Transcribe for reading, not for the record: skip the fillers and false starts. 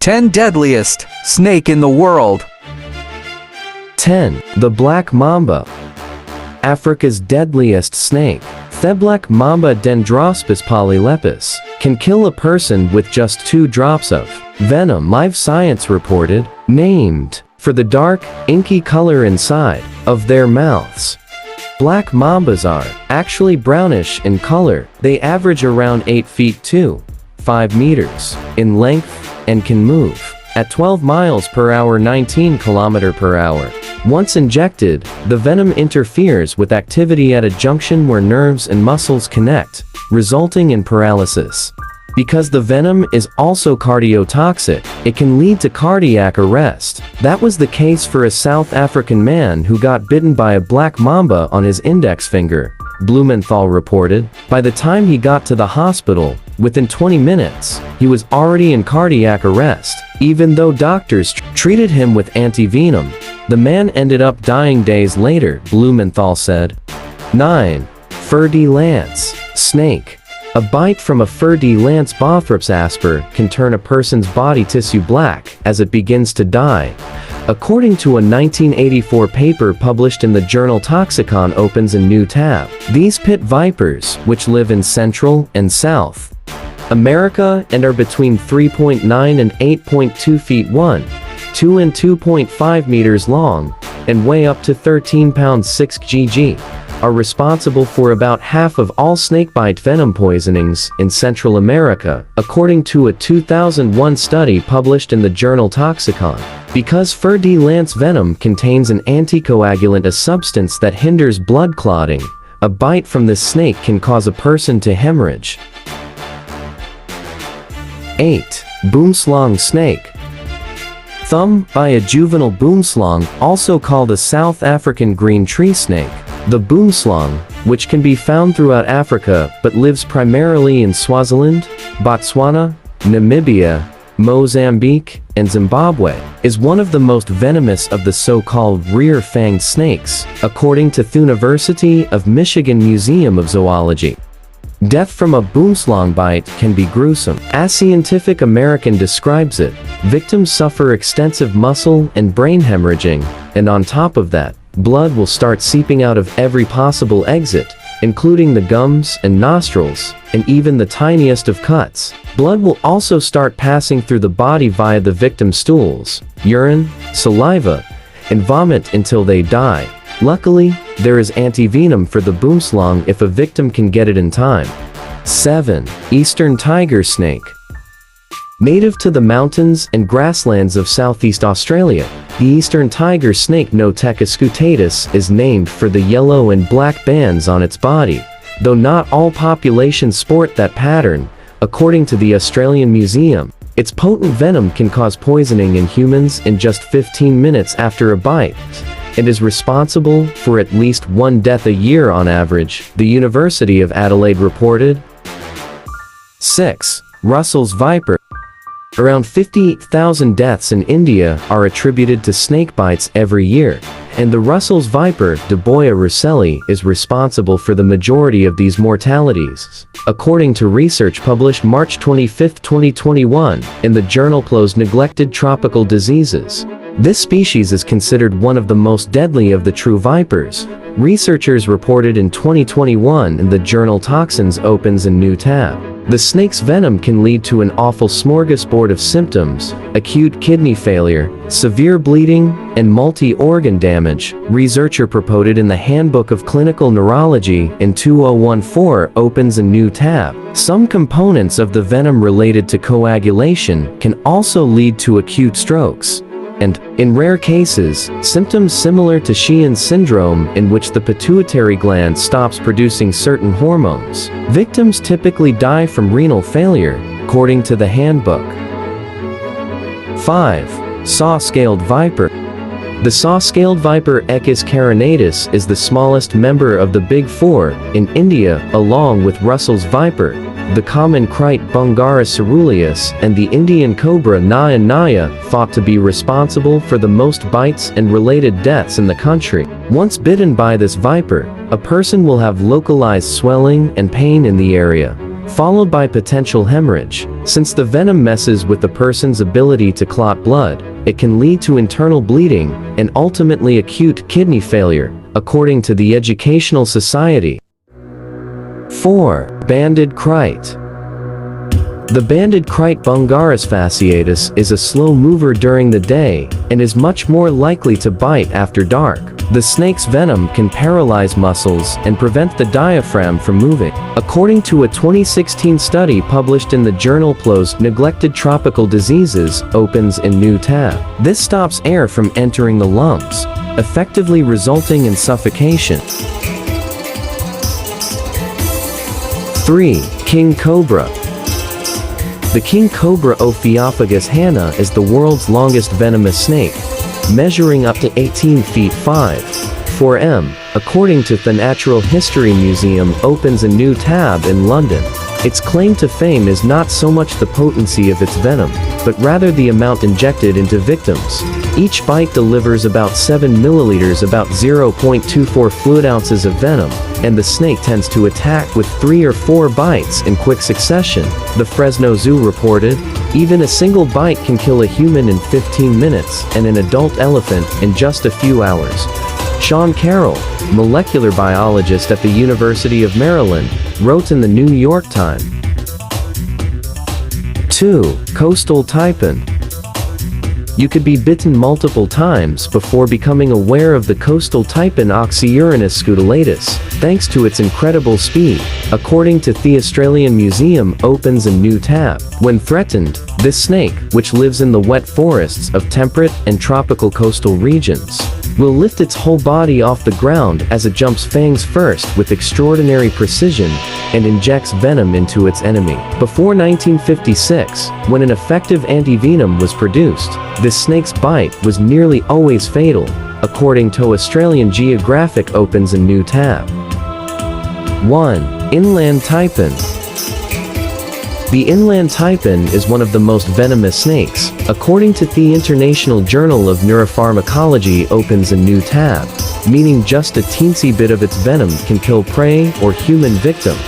10 deadliest snake in the world. 10. The black mamba. Africa's deadliest snake, the black mamba Dendrospis polylepis, can kill a person with just 2 drops of venom, Live Science reported, named for the dark, inky color inside of their mouths. Black mambas are actually brownish in color. They average around 8 feet to 5 meters in length and can move at 12 miles per hour, 19 km per hour. Once injected, the venom interferes with activity at a junction where nerves and muscles connect, resulting in paralysis. Because the venom is also cardiotoxic, it can lead to cardiac arrest. That was the case for a South African man who got bitten by a black mamba on his index finger, Blumenthal reported. By the time he got to the hospital, within 20 minutes, he was already in cardiac arrest. Even though doctors treated him with antivenom, the man ended up dying days later, Blumenthal said. 9. Fer-de-lance snake. A bite from a Fer-de-lance Bothrops asper can turn a person's body tissue black as it begins to die. According to a 1984 paper published in the journal Toxicon, opens a new tab. These pit vipers, which live in Central and South America and are between 3.9 and 8.2 feet 2 and 2.5 meters long, and weigh up to 13 pounds 6 kg, are responsible for about half of all snakebite venom poisonings in Central America, according to a 2001 study published in the journal Toxicon. Because Fer-de-lance venom contains an anticoagulant, a substance that hinders blood clotting, a bite from this snake can cause a person to hemorrhage. 8. Boomslang snake. Thumb by a juvenile boomslang, also called a South African green tree snake. The boomslang, which can be found throughout Africa but lives primarily in Swaziland, Botswana, Namibia, Mozambique, and Zimbabwe, is one of the most venomous of the so-called rear-fanged snakes, according to the University of Michigan Museum of Zoology. Death from a boomslang bite can be gruesome. As Scientific American describes it, victims suffer extensive muscle and brain hemorrhaging, and on top of that, blood will start seeping out of every possible exit, including the gums and nostrils, and even the tiniest of cuts. Blood will also start passing through the body via the victim's stools, urine, saliva, and vomit until they die. Luckily, there is antivenom for the boomslang if a victim can get it in time. 7. Eastern tiger snake. Native to the mountains and grasslands of Southeast Australia, the eastern tiger snake Noteca scutatus is named for the yellow and black bands on its body, though not all populations sport that pattern. According to the Australian Museum, its potent venom can cause poisoning in humans in just 15 minutes after a bite, and is responsible for at least 1 death a year on average, the University of Adelaide reported. 6. Russell's viper. Around 58,000 deaths in India are attributed to snake bites every year, and the Russell's viper, Deboia russelli, is responsible for the majority of these mortalities, according to research published March 25, 2021, in the journal PLOS Neglected Tropical Diseases. This species is considered one of the most deadly of the true vipers, researchers reported in 2021 in the journal Toxins. Opens a new tab. The snake's venom can lead to an awful smorgasbord of symptoms: acute kidney failure, severe bleeding, and multi-organ damage, researcher reported in the Handbook of Clinical Neurology in 2014. Opens a new tab. Some components of the venom related to coagulation can also lead to acute strokes, and, in rare cases, symptoms similar to Sheehan syndrome, in which the pituitary gland stops producing certain hormones. Victims typically die from renal failure, according to the handbook. 5. Saw-scaled viper. The saw-scaled viper Echis carinatus is the smallest member of the Big Four in India, along with Russell's viper, the common krait Bungarus ceruleus, and the Indian cobra Naya Naya, thought to be responsible for the most bites and related deaths in the country. Once bitten by this viper, a person will have localized swelling and pain in the area, followed by potential hemorrhage. Since the venom messes with the person's ability to clot blood, it can lead to internal bleeding and ultimately acute kidney failure, according to the Educational Society. 4. Banded krait. The banded krait Bungarus fasciatus is a slow mover during the day and is much more likely to bite after dark. The snake's venom can paralyze muscles and prevent the diaphragm from moving. According to a 2016 study published in the journal PLOS, Neglected Tropical Diseases opens in new tab. This stops air from entering the lungs, effectively resulting in suffocation. 3. King cobra. The king cobra Ophiophagus hanna is the world's longest venomous snake, measuring up to 18 feet 4 m, according to the Natural History Museum opens a new tab in London. Its claim to fame is not so much the potency of its venom, but rather the amount injected into victims. Each bite delivers about 7 milliliters, about 0.24 fluid ounces of venom, and the snake tends to attack with 3 or 4 bites in quick succession, the Fresno Zoo reported. Even a single bite can kill a human in 15 minutes and an adult elephant in just a few hours. Sean Carroll, molecular biologist at the University of Maryland, wrote in the New York Times. 2. Coastal taipan. You could be bitten multiple times before becoming aware of the coastal taipan Oxyurinus scutellatus, thanks to its incredible speed. According to the Australian Museum opens a new tab. When threatened, this snake, which lives in the wet forests of temperate and tropical coastal regions, will lift its whole body off the ground as it jumps fangs first with extraordinary precision and injects venom into its enemy. Before 1956, when an effective antivenom was produced, this snake's bite was nearly always fatal, according to Australian Geographic opens a new tab. 1. Inland taipan. The inland taipan is one of the most venomous snakes. According to the International Journal of Neuropharmacology opens a new tab, meaning just a teensy bit of its venom can kill prey or human victims.